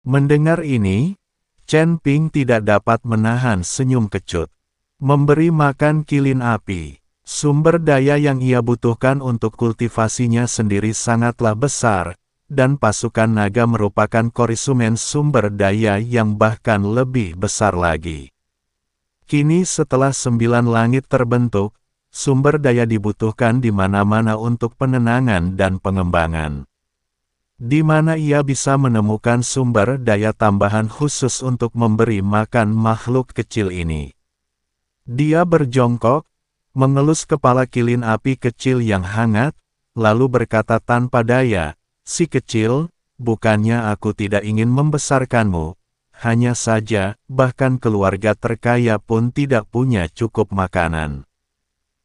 Mendengar ini, Chen Ping tidak dapat menahan senyum kecut. Memberi makan kilin api, sumber daya yang ia butuhkan untuk kultivasinya sendiri sangatlah besar, dan pasukan naga merupakan konsumen sumber daya yang bahkan lebih besar lagi. Kini setelah 9 langit terbentuk, sumber daya dibutuhkan di mana-mana untuk penenangan dan pengembangan. Di mana ia bisa menemukan sumber daya tambahan khusus untuk memberi makan makhluk kecil ini. Dia berjongkok, mengelus kepala kilin api kecil yang hangat, lalu berkata tanpa daya, "Si kecil, bukannya aku tidak ingin membesarkanmu, hanya saja, bahkan keluarga terkaya pun tidak punya cukup makanan."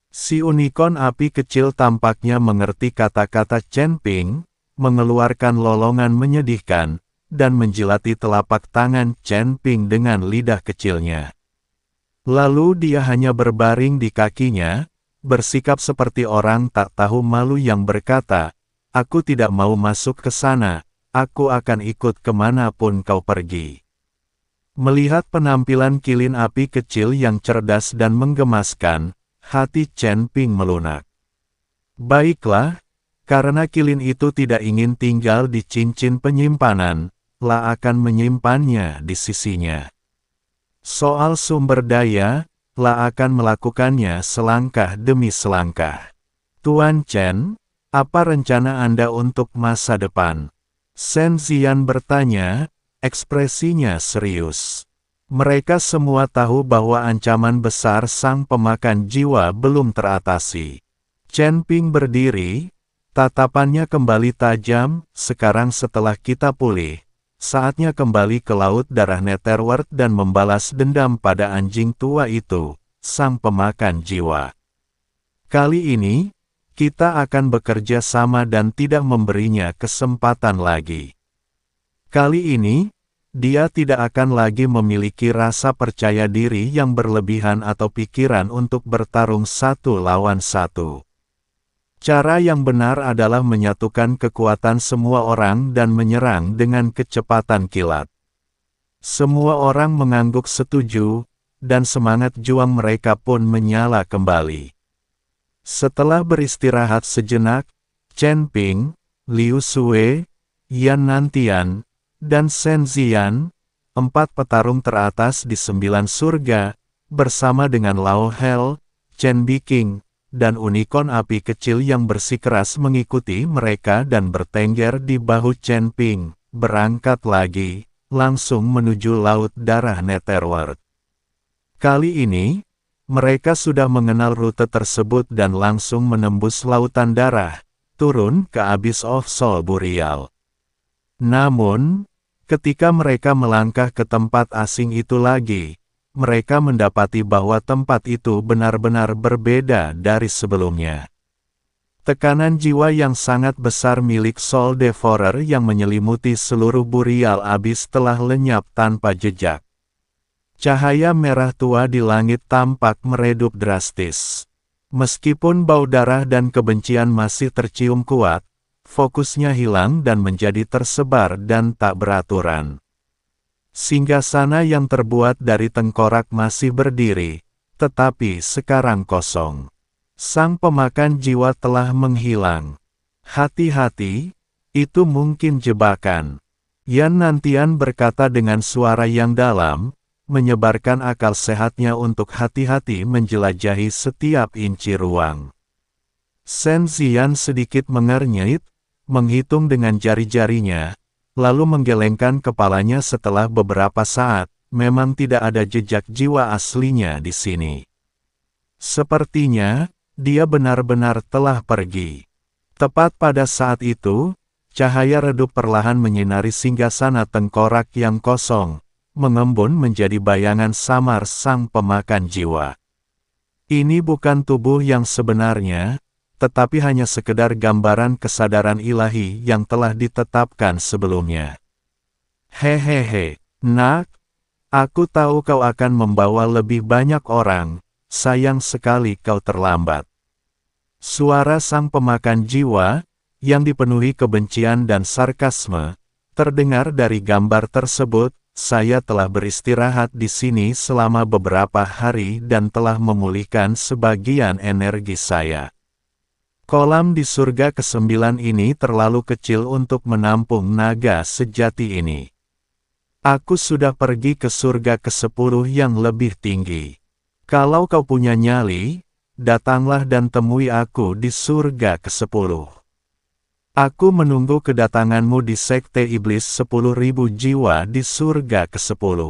Si unicorn api kecil tampaknya mengerti kata-kata Chen Ping, mengeluarkan lolongan menyedihkan, dan menjilati telapak tangan Chen Ping dengan lidah kecilnya. Lalu dia hanya berbaring di kakinya, bersikap seperti orang tak tahu malu yang berkata, "Aku tidak mau masuk ke sana, aku akan ikut kemanapun kau pergi." Melihat penampilan kilin api kecil yang cerdas dan menggemaskan, hati Chen Ping melunak. Baiklah, karena kilin itu tidak ingin tinggal di cincin penyimpanan, La akan menyimpannya di sisinya. Soal sumber daya, La akan melakukannya selangkah demi selangkah. Tuan Chen, apa rencana Anda untuk masa depan? Shen Ziyan bertanya, ekspresinya serius. Mereka semua tahu bahwa ancaman besar sang pemakan jiwa belum teratasi. Chen Ping berdiri, tatapannya kembali tajam. "Sekarang setelah kita pulih, saatnya kembali ke Laut Darah Netherworld dan membalas dendam pada anjing tua itu, sang pemakan jiwa. Kali ini, kita akan bekerja sama dan tidak memberinya kesempatan lagi." Kali ini, dia tidak akan lagi memiliki rasa percaya diri yang berlebihan atau pikiran untuk bertarung satu lawan satu. Cara yang benar adalah menyatukan kekuatan semua orang dan menyerang dengan kecepatan kilat. Semua orang mengangguk setuju, dan semangat juang mereka pun menyala kembali. Setelah beristirahat sejenak, Chen Ping, Liu Sue, Yan Nantian, dan Shen Ziyan, 4 petarung teratas di 9 surga, bersama dengan Lao Hel, Chen Biking, dan unicorn api kecil yang bersikeras mengikuti mereka dan bertengger di bahu Chen Ping, berangkat lagi, langsung menuju Laut Darah Netherworld. Kali ini, mereka sudah mengenal rute tersebut dan langsung menembus Lautan Darah, turun ke Abyss of Soul Boreal. Namun, ketika mereka melangkah ke tempat asing itu lagi, mereka mendapati bahwa tempat itu benar-benar berbeda dari sebelumnya. Tekanan jiwa yang sangat besar milik Soul Devourer yang menyelimuti seluruh Boreal Abyss telah lenyap tanpa jejak. Cahaya merah tua di langit tampak meredup drastis. Meskipun bau darah dan kebencian masih tercium kuat, fokusnya hilang dan menjadi tersebar dan tak beraturan. Singgasana yang terbuat dari tengkorak masih berdiri, tetapi sekarang kosong. Sang pemakan jiwa telah menghilang. Hati-hati, itu mungkin jebakan. Yan Nantian berkata dengan suara yang dalam, menyebarkan akal sehatnya untuk hati-hati menjelajahi setiap inci ruang. Shen Ziyan sedikit mengernyit, menghitung dengan jari-jarinya, lalu menggelengkan kepalanya setelah beberapa saat. Memang tidak ada jejak jiwa aslinya di sini. Sepertinya, dia benar-benar telah pergi. Tepat pada saat itu, cahaya redup perlahan menyinari singgasana tengkorak yang kosong, mengembun menjadi bayangan samar sang pemakan jiwa. Ini bukan tubuh yang sebenarnya, tetapi hanya sekedar gambaran kesadaran ilahi yang telah ditetapkan sebelumnya. Hehehe, nak, aku tahu kau akan membawa lebih banyak orang, sayang sekali kau terlambat. Suara sang pemakan jiwa, yang dipenuhi kebencian dan sarkasme, Terdengar dari gambar tersebut, saya telah beristirahat di sini selama beberapa hari dan telah memulihkan sebagian energi saya. Kolam di surga ke-9 ini terlalu kecil untuk menampung naga sejati ini. Aku sudah pergi ke surga ke-10 yang lebih tinggi. Kalau kau punya nyali, datanglah dan temui aku di surga ke-10. Aku menunggu kedatanganmu di Sekte Iblis 10.000 jiwa di surga ke-10.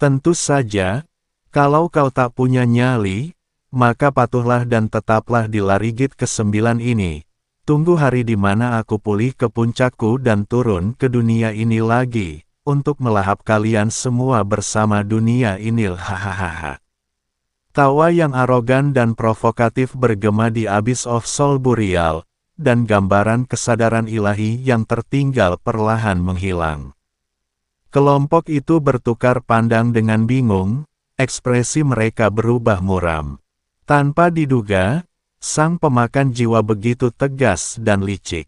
Tentu saja, kalau kau tak punya nyali, maka patuhlah dan tetaplah di Larigit ke-9 ini. Tunggu hari di mana aku pulih ke puncakku dan turun ke dunia ini lagi, untuk melahap kalian semua bersama dunia ini. Hahaha. Tawa yang arogan dan provokatif bergema di Abyss of Soul Burial, dan gambaran kesadaran ilahi yang tertinggal perlahan menghilang. Kelompok itu bertukar pandang dengan bingung, ekspresi mereka berubah muram. Tanpa diduga, sang pemakan jiwa begitu tegas dan licik.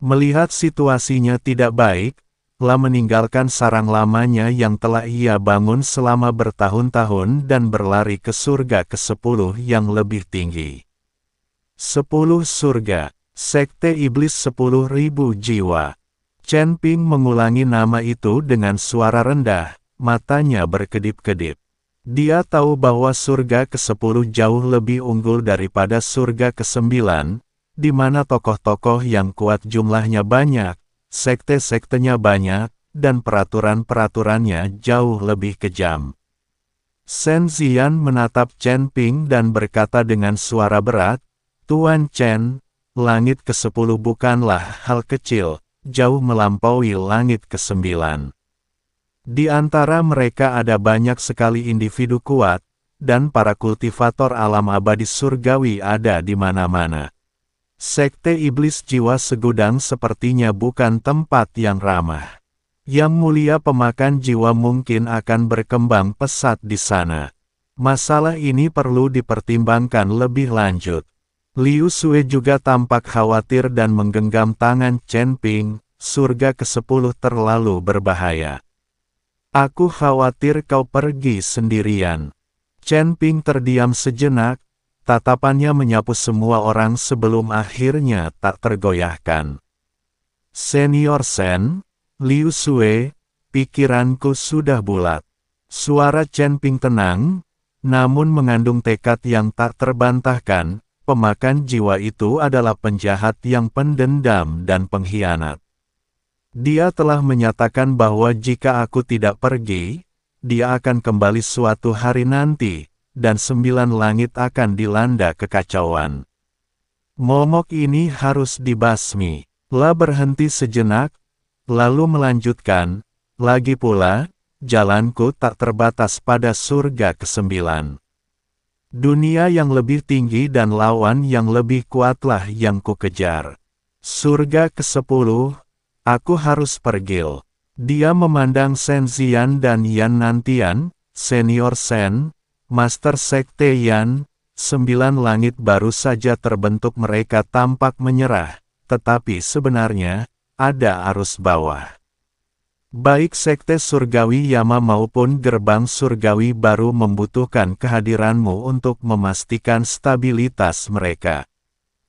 Melihat situasinya tidak baik, La meninggalkan sarang lamanya yang telah ia bangun selama bertahun-tahun dan berlari ke surga ke-10 yang lebih tinggi. 10 surga. Sekte Iblis 10.000 jiwa. Chen Ping mengulangi nama itu dengan suara rendah, matanya berkedip-kedip. Dia tahu bahwa surga ke-10 jauh lebih unggul daripada surga ke-9, di mana tokoh-tokoh yang kuat jumlahnya banyak, sekte-sektenya banyak, dan peraturan-peraturannya jauh lebih kejam. Shen Ziyan menatap Chen Ping dan berkata dengan suara berat, "Tuan Chen, langit ke-10 bukanlah hal kecil, jauh melampaui langit ke-9. Di antara mereka ada banyak sekali individu kuat, dan para kultivator alam abadi surgawi ada di mana-mana. Sekte Iblis Jiwa Segudang sepertinya bukan tempat yang ramah. Yang mulia pemakan jiwa mungkin akan berkembang pesat di sana. Masalah ini perlu dipertimbangkan lebih lanjut." Liu Sui juga tampak khawatir dan menggenggam tangan Chen Ping, surga ke-10 terlalu berbahaya. "Aku khawatir kau pergi sendirian." Chen Ping terdiam sejenak, tatapannya menyapu semua orang sebelum akhirnya tak tergoyahkan. "Senior Shen, Liu Sui, pikiranku sudah bulat." Suara Chen Ping tenang, namun mengandung tekad yang tak terbantahkan. Pemakan jiwa itu adalah penjahat yang pendendam dan pengkhianat. Dia telah menyatakan bahwa jika aku tidak pergi, dia akan kembali suatu hari nanti, dan 9 langit akan dilanda kekacauan. Momok ini harus dibasmi. La berhenti sejenak, lalu melanjutkan, "Lagi pula, jalanku tak terbatas pada surga ke-9. Dunia yang lebih tinggi dan lawan yang lebih kuatlah yang kukejar. Surga ke-10, aku harus pergi." Dia memandang Shen Ziyan dan Yan Nantian, Senior Shen, Master Sekte Yan. 9 langit baru saja terbentuk, mereka tampak menyerah, tetapi sebenarnya, ada arus bawah. Baik Sekte Surgawi Yama maupun Gerbang Surgawi baru membutuhkan kehadiranmu untuk memastikan stabilitas mereka.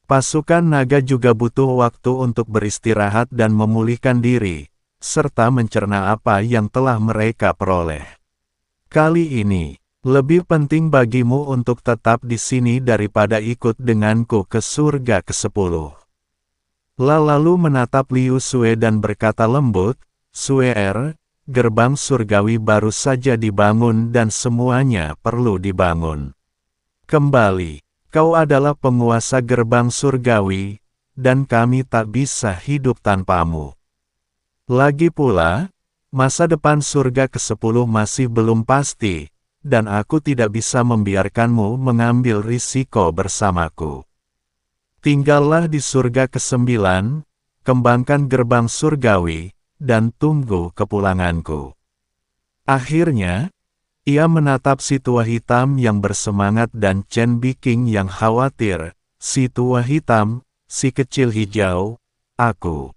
Pasukan naga juga butuh waktu untuk beristirahat dan memulihkan diri, serta mencerna apa yang telah mereka peroleh. Kali ini, lebih penting bagimu untuk tetap di sini daripada ikut denganku ke surga ke-10. La lalu menatap Liu Sui dan berkata lembut, "Suer, gerbang surgawi baru saja dibangun dan semuanya perlu dibangun. Kembali, kau adalah penguasa gerbang surgawi, dan kami tak bisa hidup tanpamu. Lagi pula, masa depan surga ke-10 masih belum pasti, dan aku tidak bisa membiarkanmu mengambil risiko bersamaku. Tinggallah di surga ke-9, kembangkan gerbang surgawi, dan tunggu kepulanganku." Akhirnya, ia menatap si tua hitam yang bersemangat dan Chen Biking yang khawatir. "Si tua hitam, si kecil hijau, aku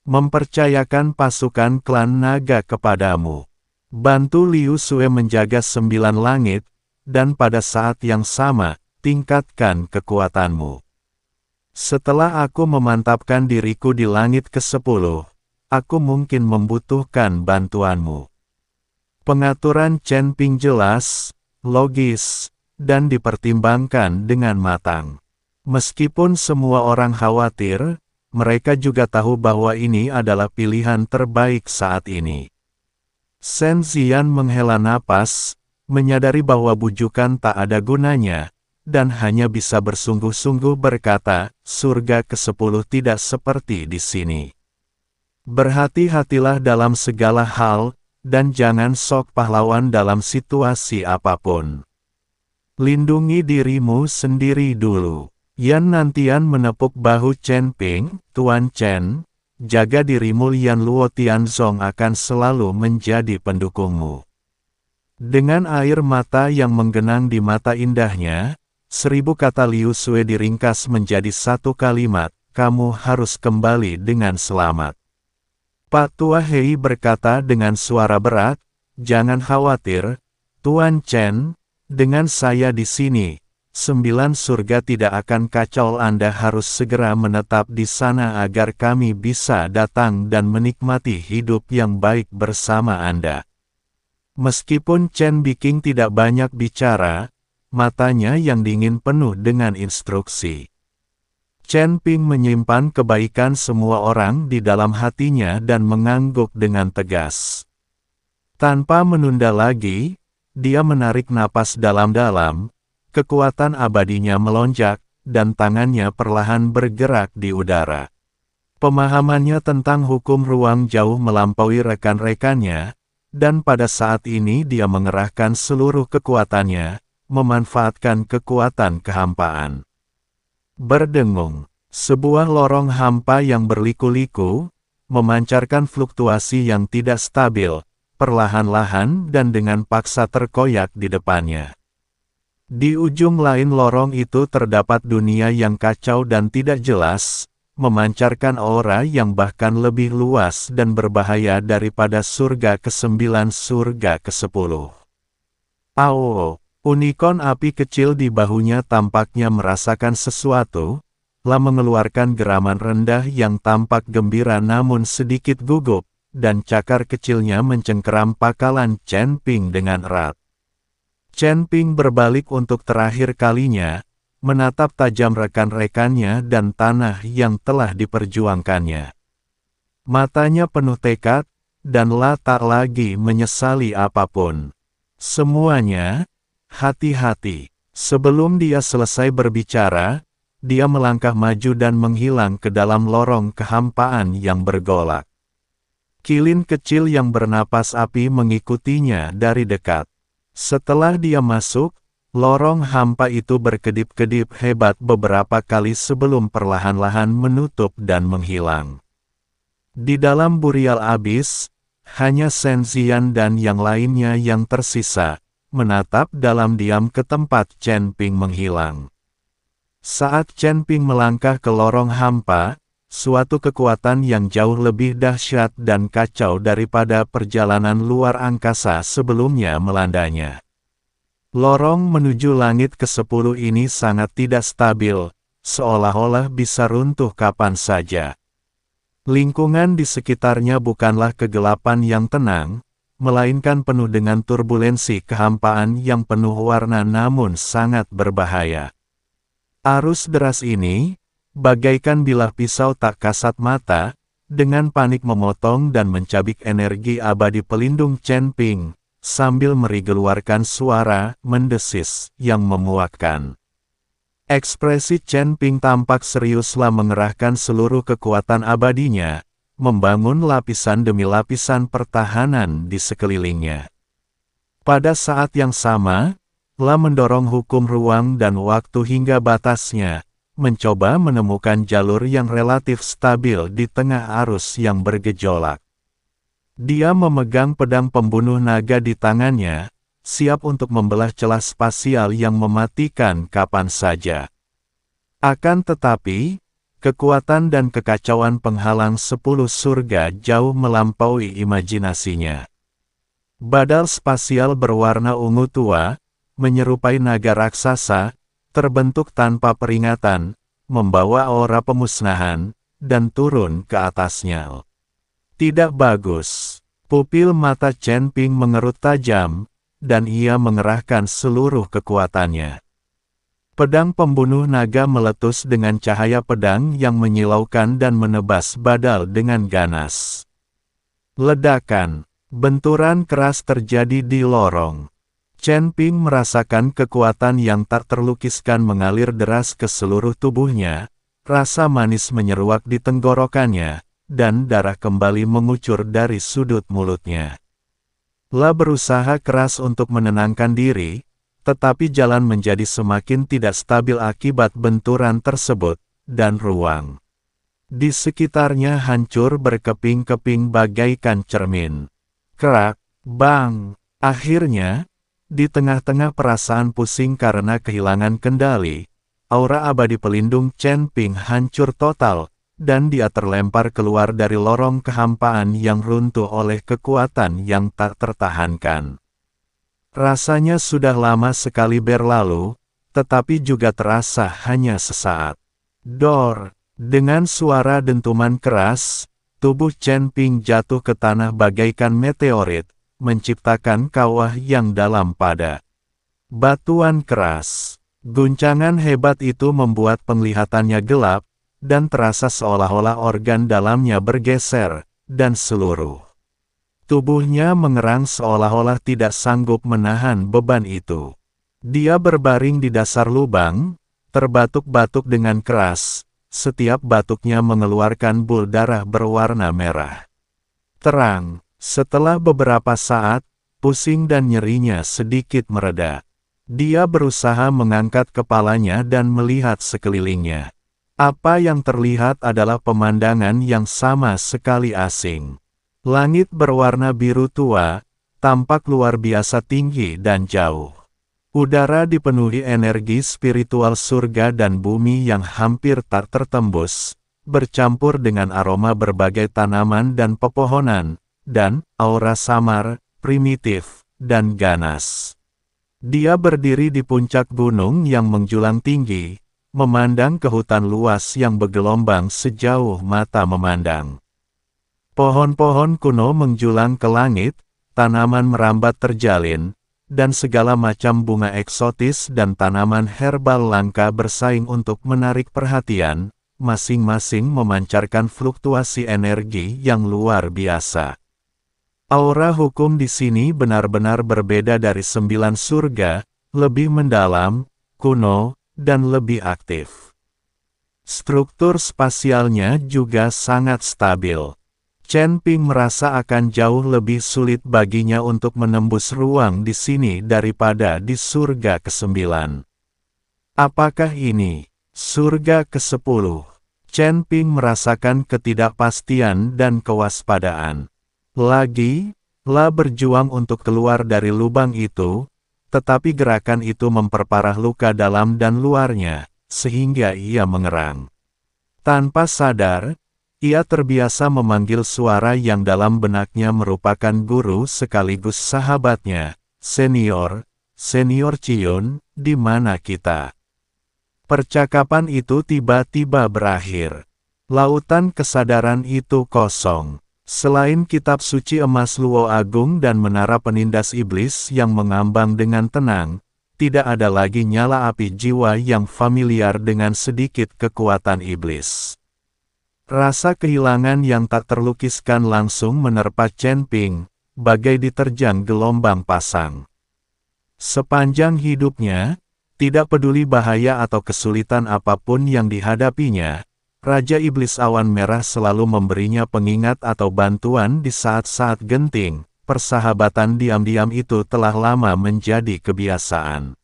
mempercayakan pasukan klan naga kepadamu. Bantu Liu Sue menjaga 9 langit, dan pada saat yang sama, tingkatkan kekuatanmu. Setelah aku memantapkan diriku di langit ke-10, aku mungkin membutuhkan bantuanmu. Pengaturan Chen Ping jelas, logis, dan dipertimbangkan dengan matang. Meskipun semua orang khawatir, mereka juga tahu bahwa ini adalah pilihan terbaik saat ini. Shen Zian menghela napas, menyadari bahwa bujukan tak ada gunanya, dan hanya bisa bersungguh-sungguh berkata, surga ke-10 tidak seperti di sini. Berhati-hatilah dalam segala hal, dan jangan sok pahlawan dalam situasi apapun. Lindungi dirimu sendiri dulu. Yan Nantian menepuk bahu Chen Ping, Tuan Chen, jaga dirimu. Yan Luo Tianzong akan selalu menjadi pendukungmu. Dengan air mata yang menggenang di mata indahnya, 1000 kata Liu Sue diringkas menjadi satu kalimat, kamu harus kembali dengan selamat. Pak Tua Hei berkata dengan suara berat, jangan khawatir, Tuan Chen, dengan saya di sini, 9 surga tidak akan kacau. Anda harus segera menetap di sana agar kami bisa datang dan menikmati hidup yang baik bersama Anda. Meskipun Chen Biking tidak banyak bicara, matanya yang dingin penuh dengan instruksi. Chen Ping menyimpan kebaikan semua orang di dalam hatinya dan mengangguk dengan tegas. Tanpa menunda lagi, dia menarik napas dalam-dalam, kekuatan abadinya melonjak, dan tangannya perlahan bergerak di udara. Pemahamannya tentang hukum ruang jauh melampaui rekan-rekannya, dan pada saat ini dia mengerahkan seluruh kekuatannya, memanfaatkan kekuatan kehampaan. Berdengung, sebuah lorong hampa yang berliku-liku, memancarkan fluktuasi yang tidak stabil, perlahan-lahan dan dengan paksa terkoyak di depannya. Di ujung lain lorong itu terdapat dunia yang kacau dan tidak jelas, memancarkan aura yang bahkan lebih luas dan berbahaya daripada surga ke-9 surga ke-10. Ao! Unicorn api kecil di bahunya tampaknya merasakan sesuatu, lalu mengeluarkan geraman rendah yang tampak gembira namun sedikit gugup, dan cakar kecilnya mencengkeram pakalan Chen Ping dengan erat. Chen Ping berbalik untuk terakhir kalinya, menatap tajam rekan-rekannya dan tanah yang telah diperjuangkannya. Matanya penuh tekad, dan tak lagi menyesali apapun. Semuanya, hati-hati. Sebelum dia selesai berbicara, dia melangkah maju dan menghilang ke dalam lorong kehampaan yang bergolak. Kilin kecil yang bernapas api mengikutinya dari dekat. Setelah dia masuk, lorong hampa itu berkedip-kedip hebat beberapa kali sebelum perlahan-lahan menutup dan menghilang. Di dalam burial abis, hanya Shen Zian dan yang lainnya yang tersisa, menatap dalam diam ke tempat Chen Ping menghilang. Saat Chen Ping melangkah ke lorong hampa, suatu kekuatan yang jauh lebih dahsyat dan kacau daripada perjalanan luar angkasa sebelumnya melandanya. Lorong menuju langit ke-10 ini sangat tidak stabil, seolah-olah bisa runtuh kapan saja. Lingkungan di sekitarnya bukanlah kegelapan yang tenang, melainkan penuh dengan turbulensi kehampaan yang penuh warna namun sangat berbahaya. Arus deras ini, bagaikan bilah pisau tak kasat mata, dengan panik memotong dan mencabik energi abadi pelindung Chen Ping, sambil mengeluarkan suara mendesis yang memuakkan. Ekspresi Chen Ping tampak seriuslah mengerahkan seluruh kekuatan abadinya, membangun lapisan demi lapisan pertahanan di sekelilingnya. Pada saat yang sama, mendorong hukum ruang dan waktu hingga batasnya, mencoba menemukan jalur yang relatif stabil di tengah arus yang bergejolak. Dia memegang pedang pembunuh naga di tangannya, siap untuk membelah celah spasial yang mematikan kapan saja. Akan tetapi, Kekuatan dan kekacauan penghalang 10 surga jauh melampaui imajinasinya. Badal spasial berwarna ungu tua, menyerupai naga raksasa, terbentuk tanpa peringatan, membawa aura pemusnahan, dan turun ke atasnya. Tidak bagus. Pupil mata Chen Ping mengerut tajam, dan ia mengerahkan seluruh kekuatannya. Pedang pembunuh naga meletus dengan cahaya pedang yang menyilaukan dan menebas badal dengan ganas. Ledakan, benturan keras terjadi di lorong. Chen Ping merasakan kekuatan yang tak terlukiskan mengalir deras ke seluruh tubuhnya, rasa manis menyeruak di tenggorokannya, dan darah kembali mengucur dari sudut mulutnya. La berusaha keras untuk menenangkan diri, tetapi jalan menjadi semakin tidak stabil akibat benturan tersebut, dan ruang di sekitarnya hancur berkeping-keping bagaikan cermin. Kerak, bang! Akhirnya, di tengah-tengah perasaan pusing karena kehilangan kendali, aura abadi pelindung Chen Ping hancur total, dan dia terlempar keluar dari lorong kehampaan yang runtuh oleh kekuatan yang tak tertahankan. Rasanya sudah lama sekali berlalu, tetapi juga terasa hanya sesaat. Dor! Dengan suara dentuman keras, tubuh Chen Ping jatuh ke tanah bagaikan meteorit, menciptakan kawah yang dalam pada batuan keras. Guncangan hebat itu membuat penglihatannya gelap, dan terasa seolah-olah organ dalamnya bergeser, dan seluruh tubuhnya mengerang seolah-olah tidak sanggup menahan beban itu. Dia berbaring di dasar lubang, terbatuk-batuk dengan keras, setiap batuknya mengeluarkan bul darah berwarna merah terang. Setelah beberapa saat, pusing dan nyerinya sedikit mereda. Dia berusaha mengangkat kepalanya dan melihat sekelilingnya. Apa yang terlihat adalah pemandangan yang sama sekali asing. Langit berwarna biru tua, tampak luar biasa tinggi dan jauh. Udara dipenuhi energi spiritual surga dan bumi yang hampir tak tertembus, bercampur dengan aroma berbagai tanaman dan pepohonan, dan aura samar, primitif, dan ganas. Dia berdiri di puncak gunung yang menjulang tinggi, memandang ke hutan luas yang bergelombang sejauh mata memandang. Pohon-pohon kuno menjulang ke langit, tanaman merambat terjalin, dan segala macam bunga eksotis dan tanaman herbal langka bersaing untuk menarik perhatian, masing-masing memancarkan fluktuasi energi yang luar biasa. Aura hukum di sini benar-benar berbeda dari 9 surga, lebih mendalam, kuno, dan lebih aktif. Struktur spasialnya juga sangat stabil. Chen Ping merasa akan jauh lebih sulit baginya untuk menembus ruang di sini daripada di surga ke-9. Apakah ini surga ke-10? Chen Ping merasakan ketidakpastian dan kewaspadaan. La berjuang untuk keluar dari lubang itu, tetapi gerakan itu memperparah luka dalam dan luarnya, sehingga ia mengerang. Tanpa sadar, ia terbiasa memanggil suara yang dalam benaknya merupakan guru sekaligus sahabatnya, Senior Cion, di mana kita? Percakapan itu tiba-tiba berakhir. Lautan kesadaran itu kosong. Selain kitab suci emas Luo Agung dan menara penindas iblis yang mengambang dengan tenang, tidak ada lagi nyala api jiwa yang familiar dengan sedikit kekuatan iblis. Rasa kehilangan yang tak terlukiskan langsung menerpa Chen Ping, bagai diterjang gelombang pasang. Sepanjang hidupnya, tidak peduli bahaya atau kesulitan apapun yang dihadapinya, Raja Iblis Awan Merah selalu memberinya pengingat atau bantuan di saat-saat genting. Persahabatan diam-diam itu telah lama menjadi kebiasaan.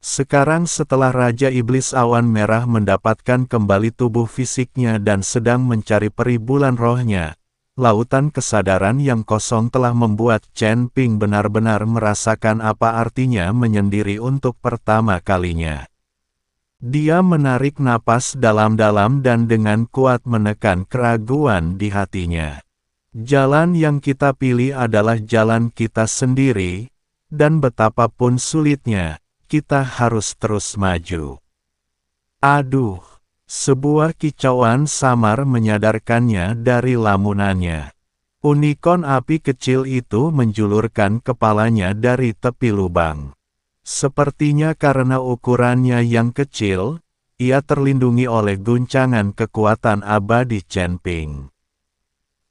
Sekarang setelah Raja Iblis Awan Merah mendapatkan kembali tubuh fisiknya dan sedang mencari peri bulan rohnya, lautan kesadaran yang kosong telah membuat Chen Ping benar-benar merasakan apa artinya menyendiri untuk pertama kalinya. Dia menarik napas dalam-dalam dan dengan kuat menekan keraguan di hatinya. Jalan yang kita pilih adalah jalan kita sendiri, dan betapapun sulitnya, kita harus terus maju. Aduh, sebuah kicauan samar menyadarkannya dari lamunannya. Unicorn api kecil itu menjulurkan kepalanya dari tepi lubang. Sepertinya karena ukurannya yang kecil, ia terlindungi oleh guncangan kekuatan abadi Chen Ping.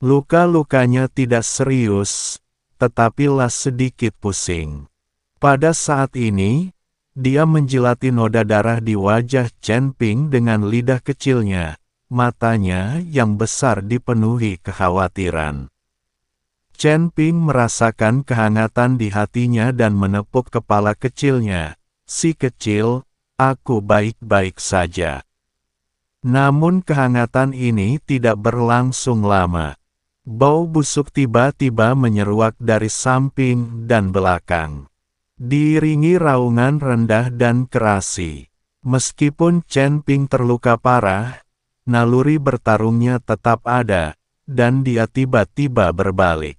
Luka-lukanya tidak serius, tetapi sedikit pusing. Pada saat ini, dia menjilati noda darah di wajah Chen Ping dengan lidah kecilnya, matanya yang besar dipenuhi kekhawatiran. Chen Ping merasakan kehangatan di hatinya dan menepuk kepala kecilnya. Si kecil, aku baik-baik saja. Namun kehangatan ini tidak berlangsung lama. Bau busuk tiba-tiba menyeruak dari samping dan belakang. Diiringi raungan rendah dan kerasi. Meskipun Chen Ping terluka parah, naluri bertarungnya tetap ada, dan dia tiba-tiba berbalik.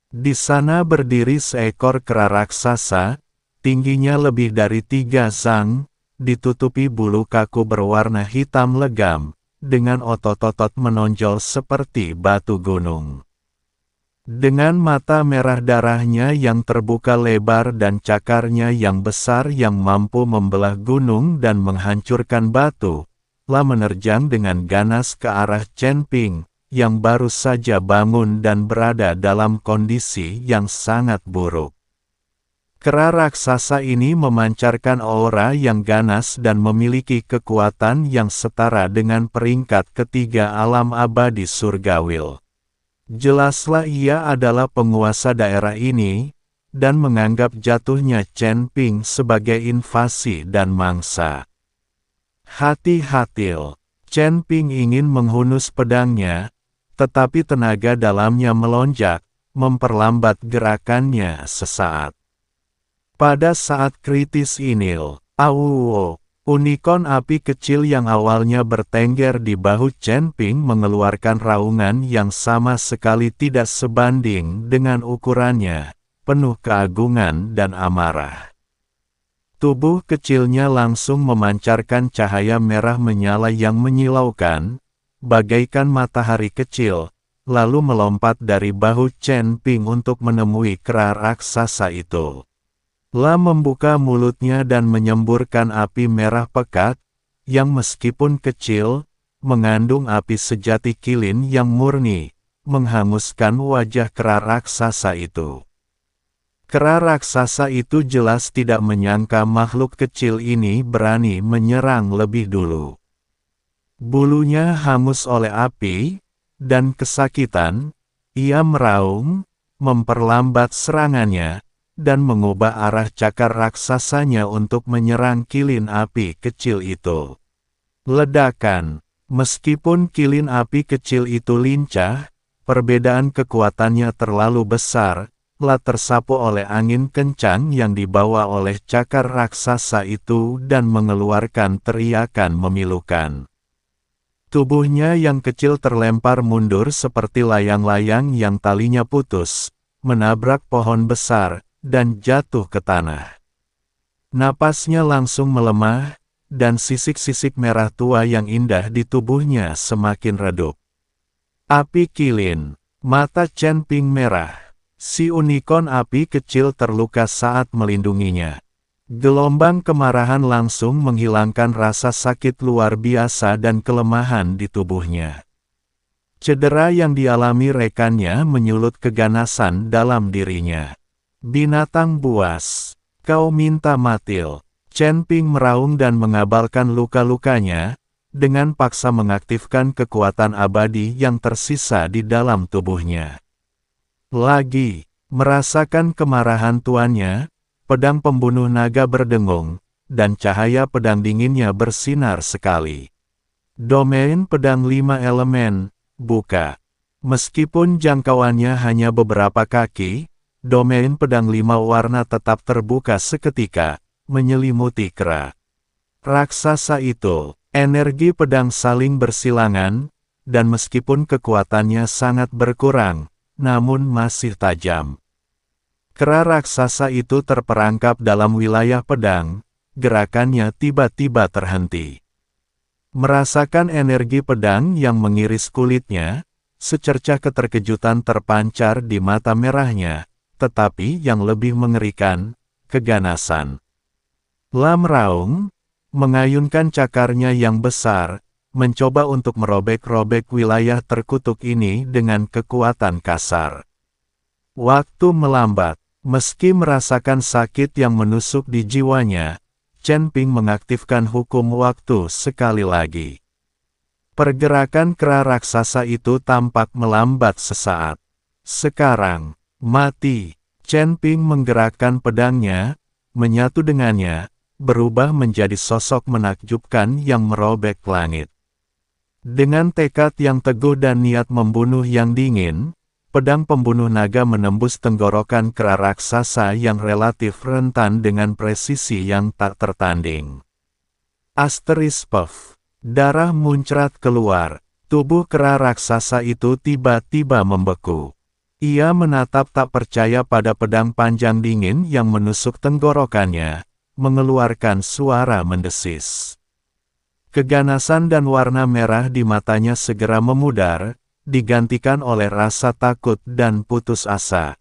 Di sana berdiri seekor kera raksasa, tingginya lebih dari 3 zang, ditutupi bulu kaku berwarna hitam legam, dengan otot-otot menonjol seperti batu gunung. Dengan mata merah darahnya yang terbuka lebar dan cakarnya yang besar yang mampu membelah gunung dan menghancurkan batu, menerjang dengan ganas ke arah Chen Ping, yang baru saja bangun dan berada dalam kondisi yang sangat buruk. Kera raksasa ini memancarkan aura yang ganas dan memiliki kekuatan yang setara dengan peringkat ketiga alam abadi surgawil. Jelaslah ia adalah penguasa daerah ini, dan menganggap jatuhnya Chen Ping sebagai invasi dan mangsa. Hati-hati, Chen Ping ingin menghunus pedangnya, tetapi tenaga dalamnya melonjak, memperlambat gerakannya sesaat. Pada saat kritis ini, unicorn api kecil yang awalnya bertengger di bahu Chen Ping mengeluarkan raungan yang sama sekali tidak sebanding dengan ukurannya, penuh keagungan dan amarah. Tubuh kecilnya langsung memancarkan cahaya merah menyala yang menyilaukan, bagaikan matahari kecil, lalu melompat dari bahu Chen Ping untuk menemui kera raksasa itu. Membuka mulutnya dan menyemburkan api merah pekat, yang meskipun kecil, mengandung api sejati kilin yang murni, menghanguskan wajah kera raksasa itu. Kera raksasa itu jelas tidak menyangka makhluk kecil ini berani menyerang lebih dulu. Bulunya hangus oleh api, dan kesakitan, ia meraung, memperlambat serangannya, dan mengubah arah cakar raksasanya untuk menyerang kilin api kecil itu. Ledakan, meskipun kilin api kecil itu lincah, perbedaan kekuatannya terlalu besar, tersapu oleh angin kencang yang dibawa oleh cakar raksasa itu dan mengeluarkan teriakan memilukan. Tubuhnya yang kecil terlempar mundur seperti layang-layang yang talinya putus, menabrak pohon besar, dan jatuh ke tanah. Napasnya langsung melemah, dan sisik-sisik merah tua yang indah di tubuhnya semakin redup. Api kilin, mata Chen Ping merah. Si unicorn api kecil terluka saat melindunginya. Gelombang kemarahan langsung menghilangkan rasa sakit luar biasa dan kelemahan di tubuhnya. Cedera yang dialami rekannya menyulut keganasan dalam dirinya. Binatang buas, kau minta matil. Chen Ping meraung dan mengabalkan luka-lukanya, dengan paksa mengaktifkan kekuatan abadi yang tersisa di dalam tubuhnya. Merasakan kemarahan tuannya, pedang pembunuh naga berdengung, dan cahaya pedang dinginnya bersinar sekali. Domain pedang 5 elemen, buka. Meskipun jangkauannya hanya beberapa kaki, domain pedang 5 warna tetap terbuka seketika, menyelimuti kera. Raksasa itu, energi pedang saling bersilangan, dan meskipun kekuatannya sangat berkurang, namun masih tajam. Kera raksasa itu terperangkap dalam wilayah pedang, gerakannya tiba-tiba terhenti. Merasakan energi pedang yang mengiris kulitnya, secercah keterkejutan terpancar di mata merahnya, tetapi yang lebih mengerikan, keganasan. Lam Raung mengayunkan cakarnya yang besar, mencoba untuk merobek-robek wilayah terkutuk ini dengan kekuatan kasar. Waktu melambat. Meski merasakan sakit yang menusuk di jiwanya, Chen Ping mengaktifkan hukum waktu sekali lagi. Pergerakan kera raksasa itu tampak melambat sesaat. Sekarang, mati. Chen Ping menggerakkan pedangnya, menyatu dengannya, berubah menjadi sosok menakjubkan yang merobek langit. Dengan tekad yang teguh dan niat membunuh yang dingin, pedang pembunuh naga menembus tenggorokan kera raksasa yang relatif rentan dengan presisi yang tak tertanding. Asteris puff. Darah muncrat keluar. Tubuh kera raksasa itu tiba-tiba membeku. Ia menatap tak percaya pada pedang panjang dingin yang menusuk tenggorokannya, mengeluarkan suara mendesis. Keganasan dan warna merah di matanya segera memudar, digantikan oleh rasa takut dan putus asa.